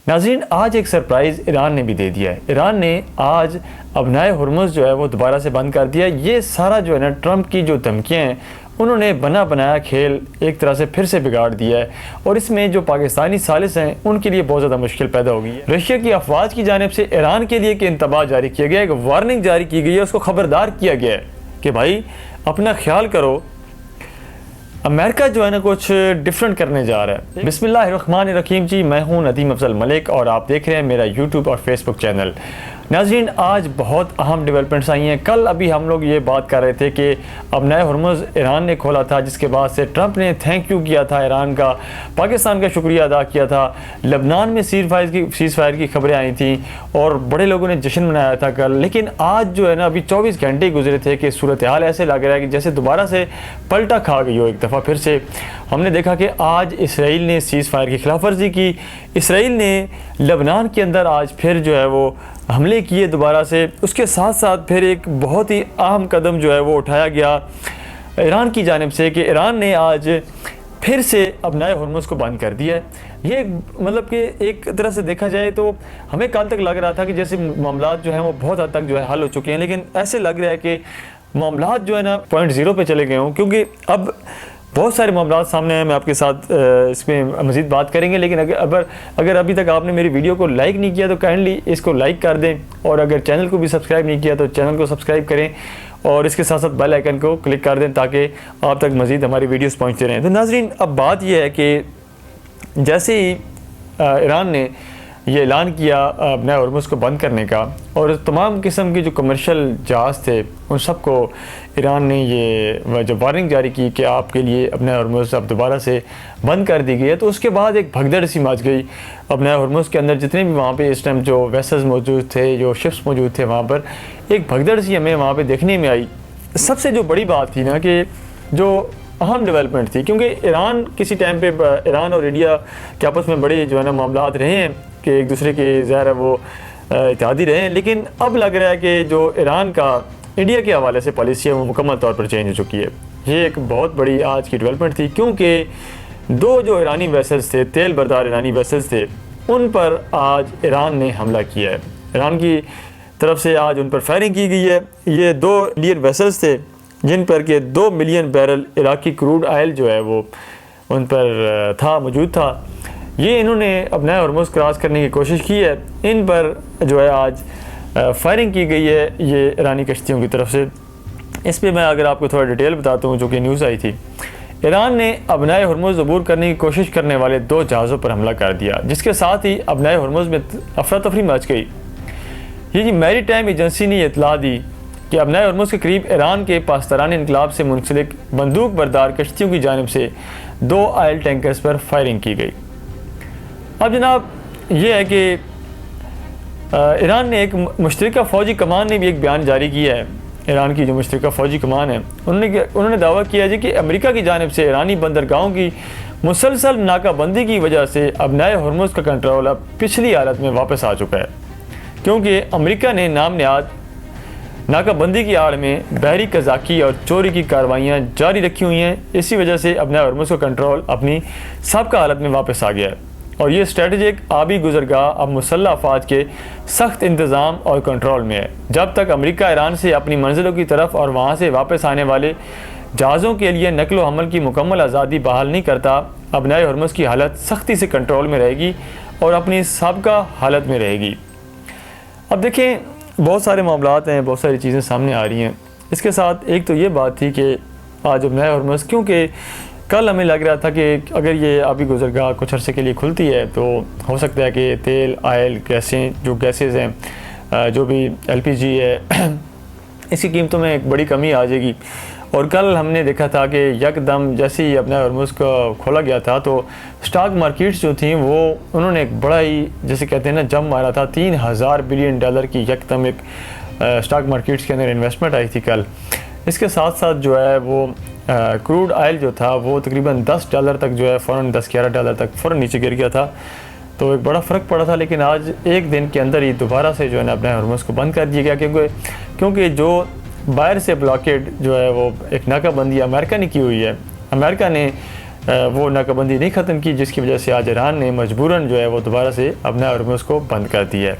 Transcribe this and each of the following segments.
नाज़रीन, आज एक सरप्राइज़ ईरान ने भी दे दिया है। ईरान ने आज अबनाए हुर्मुज़ जो है वो दोबारा से बंद कर दिया। ये सारा जो है ना ट्रंप की जो धमकियाँ हैं उन्होंने बना बनाया खेल एक तरह से फिर से बिगाड़ दिया है और इसमें जो पाकिस्तानी सालिस हैं उनके लिए बहुत ज़्यादा मुश्किल पैदा हो गई है। रशिया की अफवाज की जानिब से ईरान के लिए एक इंतबाह जारी किया गया है, एक वार्निंग जारी की गई है, उसको ख़बरदार किया गया है कि भाई अपना ख्याल करो, अमेरिका जो है ना कुछ डिफरेंट करने जा रहा है। बिस्मिल्लाहिर्रहमानिर्रहीम जी, मैं हूं नदीम अफजल मलिक और आप देख रहे हैं मेरा यूट्यूब और फेसबुक चैनल। नाज़रीन, आज बहुत अहम डेवलपमेंट्स आई हैं। कल अभी हम लोग ये बात कर रहे थे कि अबनाए हुर्मुज़ ईरान ने खोला था, जिसके बाद से ट्रंप ने थैंक यू किया था ईरान का, पाकिस्तान का शुक्रिया अदा किया था। लबनान में सीज़ फायर की खबरें आई थी और बड़े लोगों ने जश्न मनाया था कल। लेकिन आज जो है ना अभी 24 घंटे गुजरे थे कि सूरत हाल ऐसे लग रहा है कि जैसे दोबारा से पलटा खा गई हो एक दफ़ा फिर से। हमने देखा कि आज इसराइल ने सीज़ फायर की खिलाफ वर्जी की। इसराइल ने लबनान के अंदर आज फिर जो है वो हमले किए दोबारा से। उसके साथ साथ फिर एक बहुत ही अहम कदम जो है वो उठाया गया ईरान की जानिब से कि ईरान ने आज फिर से अबनाए हुर्मुज़ को बंद कर दिया है। ये मतलब कि एक तरह से देखा जाए तो हमें कल तक लग रहा था कि जैसे मामलात जो हैं वो बहुत हद तक जो है हल हो चुके हैं, लेकिन ऐसे लग रहा है कि मामलात जो है ना पॉइंट ज़ीरो पे चले गए हों, क्योंकि अब बहुत सारे मामलात सामने हैं। मैं आपके साथ इसमें मज़ीद बात करेंगे, लेकिन अगर अभी तक आपने मेरी वीडियो को लाइक नहीं किया तो काइंडली इसको लाइक कर दें और अगर चैनल को भी सब्सक्राइब नहीं किया तो चैनल को सब्सक्राइब करें और इसके साथ साथ बेल आइकन को क्लिक कर दें ताकि आप तक मज़ीद हमारी वीडियोस पहुंचते रहें। तो नाज़रीन, अब बात यह है कि जैसे ही ईरान ने ये ऐलान किया अबनाए हुर्मुज़ को बंद करने का और तमाम किस्म की जो कमर्शियल जहाज़ थे उन सब को ईरान ने ये जो वार्निंग जारी की कि आपके लिए अबनाए हुर्मुज़ अब दोबारा से बंद कर दी गई है, तो उसके बाद एक भगदड़ सी मच गई अबनाए हुर्मुज़ के अंदर। जितने भी वहाँ पे इस टाइम जो वेसल्स मौजूद थे, जो शिप्स मौजूद थे, वहाँ पर एक भगदड़ सी हमें वहाँ पर देखने में आई। सबसे जो बड़ी बात थी ना कि जो अहम डेवलपमेंट थी, क्योंकि ईरान किसी टाइम पे ईरान और इंडिया के आपस में बड़े जो है ना मामलात रहे हैं कि एक दूसरे के ज़ाहिर है वो इत्तेहादी रहे हैं, लेकिन अब लग रहा है कि जो ईरान का इंडिया के हवाले से पॉलिसी है वो मुकम्मल तौर पर चेंज हो चुकी है। ये एक बहुत बड़ी आज की डेवलपमेंट थी, क्योंकि दो जो ईरानी वेसल्स थे, तेल बरदार ईरानी वेसल्स थे, उन पर आज ईरान ने हमला किया है। ईरान की तरफ से आज उन पर फायरिंग की गई है। ये 2 इंडियन वेसल्स थे जिन पर के 2 million barrel Iraqi crude oil जो है वो उन पर मौजूद था। ये इन्होंने अबनाए हुर्मुज़ क्रॉस करने की कोशिश की है। इन पर जो है आज फायरिंग की गई है ये ईरानी कश्तियों की तरफ से। इस पर मैं अगर आपको थोड़ा डिटेल बताता हूँ जो कि न्यूज़ आई थी। ईरान ने अबनाए हुर्मुज़ अबूर करने की कोशिश करने वाले 2 जहाज़ों पर हमला कर दिया, जिसके साथ ही अबनाए हुर्मुज़ में अफरा तफरी मच गई। ये जी मैरी टाइम एजेंसी ने इतला दी कि अबनाए हुर्मुज़ के करीब ईरान के पाकिस्तानी इनकलाब से मुंसलिक बंदूक बरदार कश्तियों की जानिब से 2 ऑयल टैंकर्स पर फायरिंग की गई। अब जनाब ये है कि ईरान ने एक मुश्तरका फ़ौजी कमान ने भी एक बयान जारी किया है। ईरान की जो मुश्तरका फ़ौजी कमान है उन्होंने दावा किया है कि अमेरिका की जानिब से ईरानी बंदरगाहों की मुसलसल नाकाबंदी की वजह से अबनाए हुर्मुज़ का कंट्रोल अब पिछली हालत में वापस आ चुका है, क्योंकि अमेरिका ने नाम नहाद नाकाबंदी की आड़ में बहरी कज़ाकी और चोरी की कार्रवाइयाँ जारी रखी हुई हैं। इसी वजह से अबनाए हुर्मुज़ का कंट्रोल अपनी साबका हालत में वापस आ गया है और ये स्ट्रेटजिक आबी गुजरगाह अब मुसल्लह अफवाज के सख्त इंतज़ाम और कंट्रोल में है। जब तक अमेरिका ईरान से अपनी मंजिलों की तरफ और वहाँ से वापस आने वाले जहाज़ों के लिए नकलो हमल की मुकम्मल आज़ादी बहाल नहीं करता, अबनाए हुर्मुज़ की हालत सख्ती से कंट्रोल में रहेगी और अपनी साबका हालत में रहेगी। अब देखें, बहुत सारे मामलात हैं, बहुत सारी चीज़ें सामने आ रही हैं। इसके साथ एक तो ये बात थी कि आज अबनाए हुर्मुज़, क्योंकि कल हमें लग रहा था कि अगर ये आबी गुजरगाह कुछ अरसे के लिए खुलती है तो हो सकता है कि तेल, ऑयल, गैसेस हैं, जो भी LPG है, इसकी कीमतों में एक बड़ी कमी आ जाएगी। और कल हमने देखा था कि यकदम जैसे ही अबनाए हुर्मुज़ को खोला गया था तो स्टॉक मार्केट्स जो थी वो उन्होंने एक बड़ा ही, जैसे कहते हैं ना, जम मारा था। $3000 बिलियन की यकदम एक स्टॉक मार्केट्स के अंदर इन्वेस्टमेंट आई थी कल। इसके साथ साथ जो है वो क्रूड ऑयल जो था वो तकरीबन $10 तक जो है फ़ौरन $10-11 तक फ़ौरन नीचे गिर गया था, तो एक बड़ा फ़र्क पड़ा था। लेकिन आज एक दिन के अंदर ही दोबारा से जो है ना अबनाए हुर्मुज़ को बंद कर दिया गया, क्योंकि जो बाहर से ब्लॉकेड जो है वो एक नाकाबंदी अमेरिका ने की हुई है। अमेरिका ने वो नाकाबंदी नहीं ख़त्म की, जिसकी वजह से आज ईरान ने मजबूरन जो है वो दोबारा से अपना हॉर्मुज़ को बंद कर दिया है।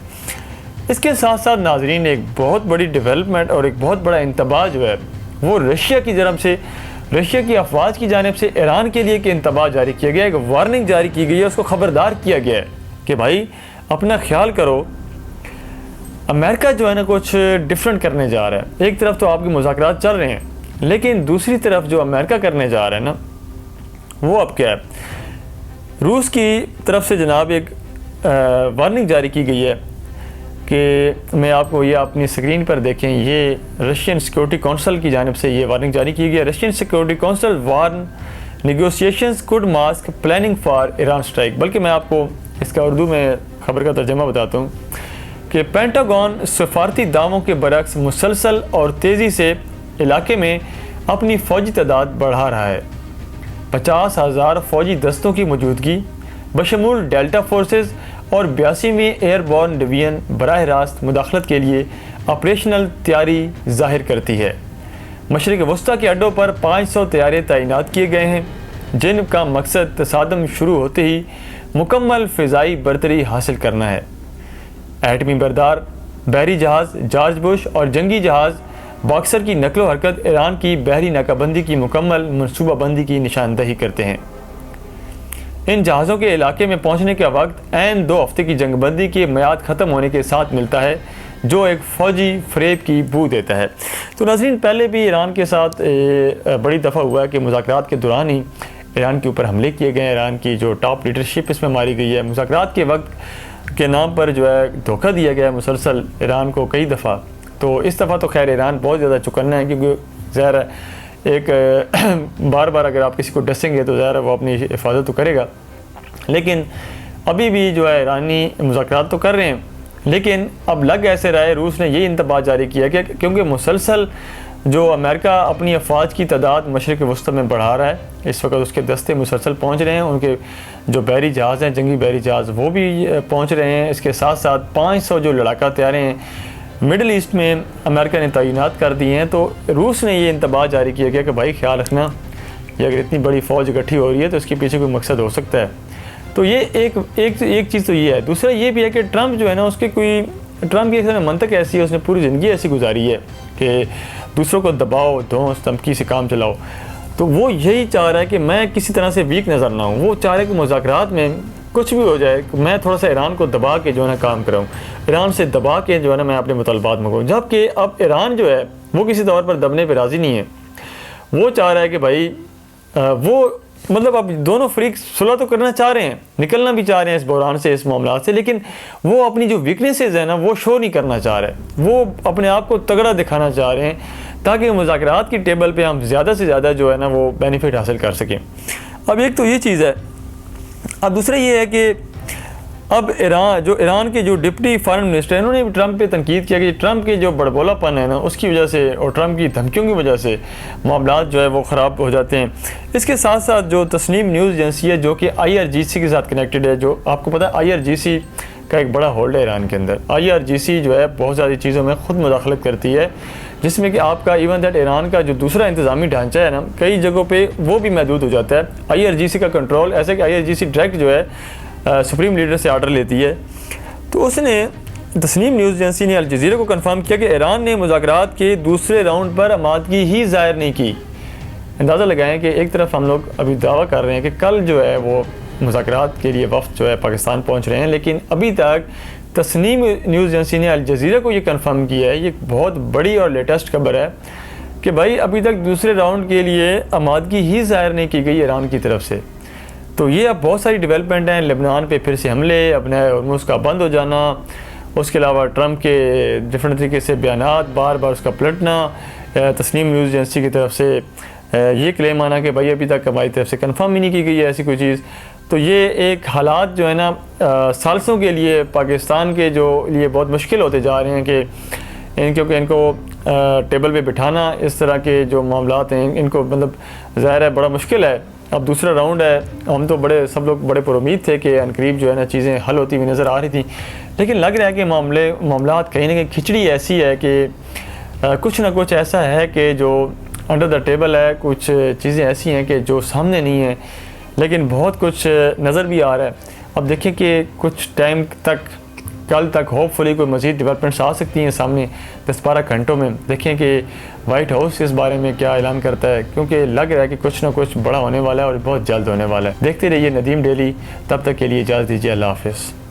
इसके साथ साथ नाजरीन एक बहुत बड़ी डेवलपमेंट और एक बहुत बड़ा इंतबाह जो है वो रशिया की तरफ से, रशिया की अफवाज की जानिब से ईरान के लिए एक इंतबाह जारी किया गया है, एक वार्निंग जारी की गई है, उसको ख़बरदार किया गया है कि भाई अपना ख्याल करो, अमेरिका जो है ना कुछ डिफरेंट करने जा रहा है। एक तरफ तो आपके मुज़ाकरात चल रहे हैं, लेकिन दूसरी तरफ जो अमेरिका करने जा रहा है ना वो अब क्या है, रूस की तरफ से जनाब एक वार्निंग जारी की गई है कि मैं आपको ये अपनी स्क्रीन पर देखें, ये रशियन सिक्योरिटी काउंसिल की जानिब से ये वार्निंग जारी की गई है। Russian security council warn negotiations could mask planning for Iran strike. बल्कि मैं आपको इसका उर्दू में ख़बर का तर्जमा बताता हूँ कि पेंटागन सफारती दावों के बरक्स मुसलसल और तेज़ी से इलाके में अपनी फ़ौजी तादाद बढ़ा रहा है। 50,000 फ़ौजी दस्तों की मौजूदगी बशमूल डेल्टा फोर्सेस और 82वीं एयरबॉर्न डिवीजन बराह रास्त मुदाखलत के लिए ऑपरेशनल तैयारी ज़ाहिर करती है। मशरिक़ वस्ता के अड्डों पर 500 तैयारे तैनात किए गए हैं, जिनका मकसद तसादम शुरू होते ही मुकम्मल फ़िज़ाई बरतरी हासिल करना है। एटमी बरदार बहरी जहाज़ जॉर्ज बुश और जंगी जहाज़ बॉक्सर की नकलो हरकत ईरान की बहरी नाकाबंदी की मुकम्मल मनसूबाबंदी की निशानदही करते हैं। इन जहाज़ों के इलाके में पहुंचने का वक्त ऐन 2 हफ्ते की जंगबंदी की मियाद ख़त्म होने के साथ मिलता है, जो एक फ़ौजी फ़रेब की बू देता है। तो नाज़रीन, पहले भी ईरान के साथ बड़ी दफ़ा हुआ है कि मुज़ाकरात के दौरान ही ईरान के ऊपर हमले किए गए, ईरान की जो टॉप लीडरशिप इसमें मारी गई है, मुज़ाकरात के वक्त के नाम पर जो है धोखा दिया गया है मुसलसल ईरान को कई दफ़ा। तो इस दफ़ा तो खैर ईरान बहुत ज़्यादा चौकन्ना है, क्योंकि ज़ाहिर है एक बार बार अगर आप किसी को डसेंगे तो ज़ाहिर है वो अपनी हिफाजत तो करेगा। लेकिन अभी भी जो है ईरानी मुज़ाकरात तो कर रहे हैं, लेकिन अब लग ऐसे रहा है, रूस ने ये इंतबाह जारी किया कि क्योंकि मुसलसल जो अमेरिका अपनी अफवाज की तादाद मशरिक़ वस्ता में बढ़ा रहा है, इस वक्त उसके दस्ते मुसलसल पहुँच रहे हैं, उनके जो बहरी जहाज़ हैं, जंगी बहरी जहाज़, वो भी पहुँच रहे हैं। इसके साथ साथ 500 जो लड़ाका तैयारे हैं मिडल ईस्ट में अमेरिका ने तैनात कर दिए हैं। तो रूस ने ये इंतबाह जारी किया गया कि भाई ख्याल रखना, ये अगर इतनी बड़ी फ़ौज इकट्ठी हो रही है तो इसके पीछे कोई मकसद हो सकता है। तो ये एक चीज़ तो ये है। दूसरा ये भी है कि ट्रंप जो है ना, उसके कोई ट्रंप की मंतक ऐसी है, उसने पूरी ज़िंदगी ऐसी गुजारी है कि दूसरों को दबाओ, धौंस धमकी से काम चलाओ। तो वो यही चाह रहा है कि मैं किसी तरह से वीक नज़र ना हूँ। वो चाह रहा है कि मुज़ाकरात में कुछ भी हो जाए, मैं थोड़ा सा ईरान को दबा के जो है ना काम कराऊँ, ईरान से दबा के जो है ना मैं अपने मुतालबात मंगाऊँ। जबकि अब ईरान जो है वो किसी तौर पर दबने पर राज़ी नहीं है। वो चाह रहा है कि भाई वो मतलब अब दोनों फ्रीक सुलह तो करना चाह रहे हैं, निकलना भी चाह रहे हैं इस बहरान से, इस मामला से, लेकिन वो अपनी जो वीकनेसेस है ना वो शो नहीं करना चाह रहे। वो अपने आप को तगड़ा दिखाना चाह रहे हैं ताकि मुज़ाकरात की टेबल पे हम ज़्यादा से ज़्यादा जो है ना वो बेनिफिट हासिल कर सकें। अब एक तो ये चीज़ है। अब दूसरा ये है कि अब ईरान के जो डिप्टी फॉरेन मिनिस्टर हैं, उन्होंने भी ट्रंप पे तनकीद किया कि ट्रंप के जो बड़बोलापन है ना उसकी वजह से और ट्रंप की धमकियों की वजह से मामला जो है वो ख़राब हो जाते हैं। इसके साथ साथ जो तस्नीम न्यूज़ एजेंसी है जो कि IRGC के साथ कनेक्टेड है, जो आपको पता है IRGC का एक बड़ा होल्ड है ईरान के अंदर। IRGC जो है बहुत सारी चीज़ों में ख़ुद मुदाखलत करती है, जिसमें कि आपका इवन दैट ईरान का जो दूसरा इंतज़ामी ढांचा है ना, कई जगहों पे वो भी महदूद हो जाता है। IRGC का कंट्रोल ऐसे कि IRGC डायरेक्ट जो है सुप्रीम लीडर से आर्डर लेती है। तो उसने तस्नीम न्यूज़ एजेंसी ने अल जज़ीरा को कंफर्म किया कि ईरान ने मुज़ाकरात के दूसरे राउंड पर आमादगी ही ज़ाहिर नहीं की। अंदाज़ा लगाएं कि एक तरफ हम लोग अभी दावा कर रहे हैं कि कल जो है वो मुज़ाकरात के लिए वफ़द जो है पाकिस्तान पहुँच रहे हैं, लेकिन अभी तक तस्नीम न्यूज़ एजेंसी ने अल जज़ीरा को ये कंफर्म किया है, ये बहुत बड़ी और लेटेस्ट खबर है कि भाई अभी तक दूसरे राउंड के लिए आमादगी ही ज़ाहिर नहीं की गई ईरान की तरफ से। तो ये अब बहुत सारी डेवलपमेंट हैं, लेबनान पे फिर से हमले, अपने हॉर्मुज़ का बंद हो जाना, उसके अलावा ट्रंप के डिफरेंट तरीके से बयानात, बार बार उसका पलटना, तस्नीम न्यूज़ एजेंसी की तरफ से ये क्लेम आना कि भाई अभी तक हमारी तरफ से कंफर्म ही नहीं की गई है ऐसी कोई चीज़। तो ये एक हालात जो है ना सालसों के लिए पाकिस्तान के जो लिए बहुत मुश्किल होते जा रहे हैं कि क्योंकि इनको टेबल पे बिठाना इस तरह के जो मामलात हैं इनको मतलब ज़ाहिर है बड़ा मुश्किल है। अब दूसरा राउंड है, हम तो सब लोग बड़े पुरुमीद थे कि अनकरीब जो है ना चीज़ें हल होती हुई नज़र आ रही थी, लेकिन लग रहा है कि मामलात कहीं ना कहीं खिचड़ी ऐसी है कि कुछ ना कुछ ऐसा है कि जो अंडर द टेबल है, कुछ चीज़ें ऐसी हैं कि जो सामने नहीं है। लेकिन बहुत कुछ नज़र भी आ रहा है। अब देखें कि कुछ टाइम तक, कल तक होपफुली कोई मज़ीद डेवलपमेंट्स आ सकती हैं सामने 10-12 घंटों में। देखें कि वाइट हाउस इस बारे में क्या ऐलान करता है, क्योंकि लग रहा है कि कुछ ना कुछ बड़ा होने वाला है और बहुत जल्द होने वाला है। देखते रहिए नदीम डेली, तब तक के लिए इजाज़त दीजिए। अल्लाह हाफ़िज़।